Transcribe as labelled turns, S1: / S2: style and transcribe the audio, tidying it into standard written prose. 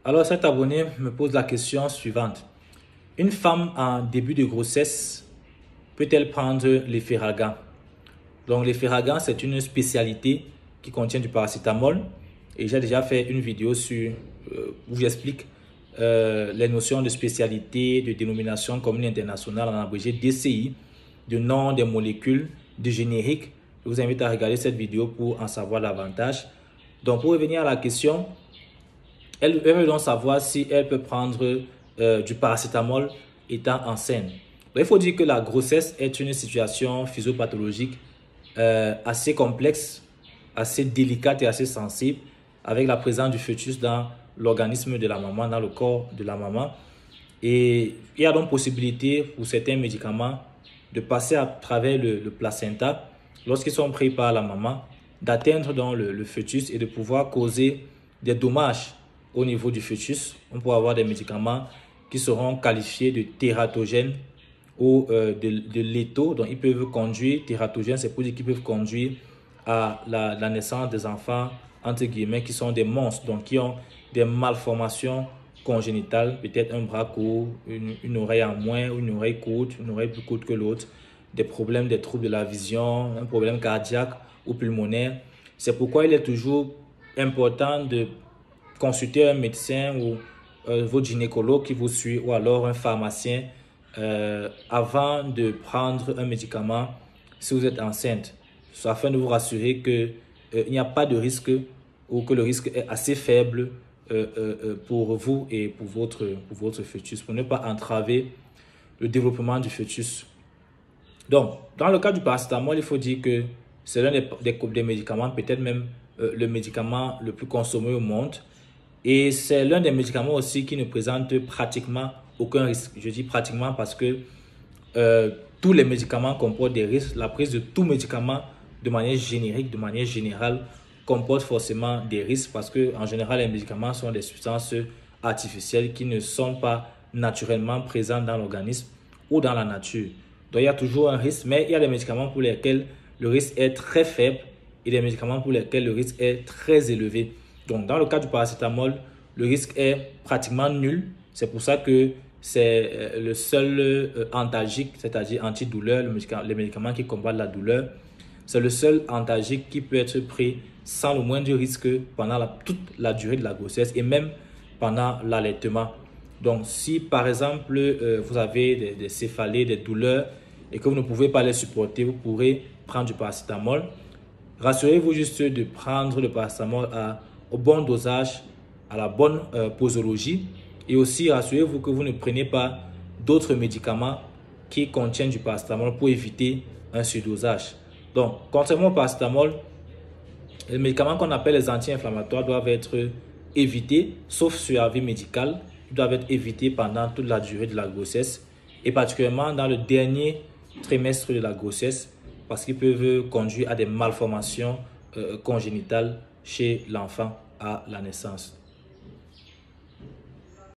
S1: Alors, cet abonné me pose la question suivante. Une femme en début de grossesse peut-elle prendre l'Efferalgan? Donc, l'Efferalgan, c'est une spécialité qui contient du paracétamol. Et j'ai déjà fait une vidéo où j'explique les notions de spécialité, de dénomination commune internationale, en abrégé DCI, de nom des molécules, de générique. Je vous invite à regarder cette vidéo pour en savoir davantage. Donc, pour revenir à la question, elle veut donc savoir si elle peut prendre du paracétamol étant enceinte. Donc, il faut dire que la grossesse est une situation physiopathologique assez complexe, assez délicate et assez sensible, avec la présence du fœtus dans l'organisme de la maman, dans le corps de la maman. Et il y a donc possibilité pour certains médicaments de passer à travers le placenta lorsqu'ils sont pris par la maman, d'atteindre donc le fœtus et de pouvoir causer des dommages au niveau du fœtus. On peut avoir des médicaments qui seront qualifiés de tératogènes ou de létaux. Donc, ils peuvent conduire, tératogènes, c'est pour dire qu'ils peuvent conduire à la naissance des enfants, entre guillemets, qui sont des monstres, donc qui ont des malformations congénitales, peut-être un bras court, une oreille en moins, une oreille courte, une oreille plus courte que l'autre, des problèmes, des troubles de la vision, un problème cardiaque ou pulmonaire. C'est pourquoi il est toujours important de consulter un médecin ou votre gynécologue qui vous suit ou alors un pharmacien avant de prendre un médicament si vous êtes enceinte, afin de vous rassurer qu'il n'y a pas de risque ou que le risque est assez faible pour vous et pour votre fœtus, pour ne pas entraver le développement du fœtus. Donc, dans le cas du paracétamol, il faut dire que c'est l'un des médicaments, peut-être même le médicament le plus consommé au monde. Et c'est l'un des médicaments aussi qui ne présente pratiquement aucun risque. Je dis pratiquement parce que tous les médicaments comportent des risques. La prise de tout médicament de manière générique, de manière générale, comporte forcément des risques parce que en général, les médicaments sont des substances artificielles qui ne sont pas naturellement présentes dans l'organisme ou dans la nature. Donc, il y a toujours un risque, mais il y a des médicaments pour lesquels le risque est très faible et des médicaments pour lesquels le risque est très élevé. Donc, dans le cas du paracétamol, le risque est pratiquement nul. C'est pour ça que c'est le seul antalgique, c'est-à-dire antidouleur, les médicaments qui combattent la douleur. C'est le seul antalgique qui peut être pris sans le moindre risque pendant toute la durée de la grossesse et même pendant l'allaitement. Donc, si par exemple, vous avez des céphalées, des douleurs et que vous ne pouvez pas les supporter, vous pourrez prendre du paracétamol. Rassurez-vous juste de prendre le paracétamol au bon dosage, à la bonne posologie. Et aussi, rassurez-vous que vous ne prenez pas d'autres médicaments qui contiennent du paracétamol pour éviter un surdosage. Donc, contrairement au paracétamol, les médicaments qu'on appelle les anti-inflammatoires doivent être évités, sauf sur avis médical. Ils doivent être évités pendant toute la durée de la grossesse et particulièrement dans le dernier trimestre de la grossesse parce qu'ils peuvent conduire à des malformations congénitales chez l'enfant à la naissance.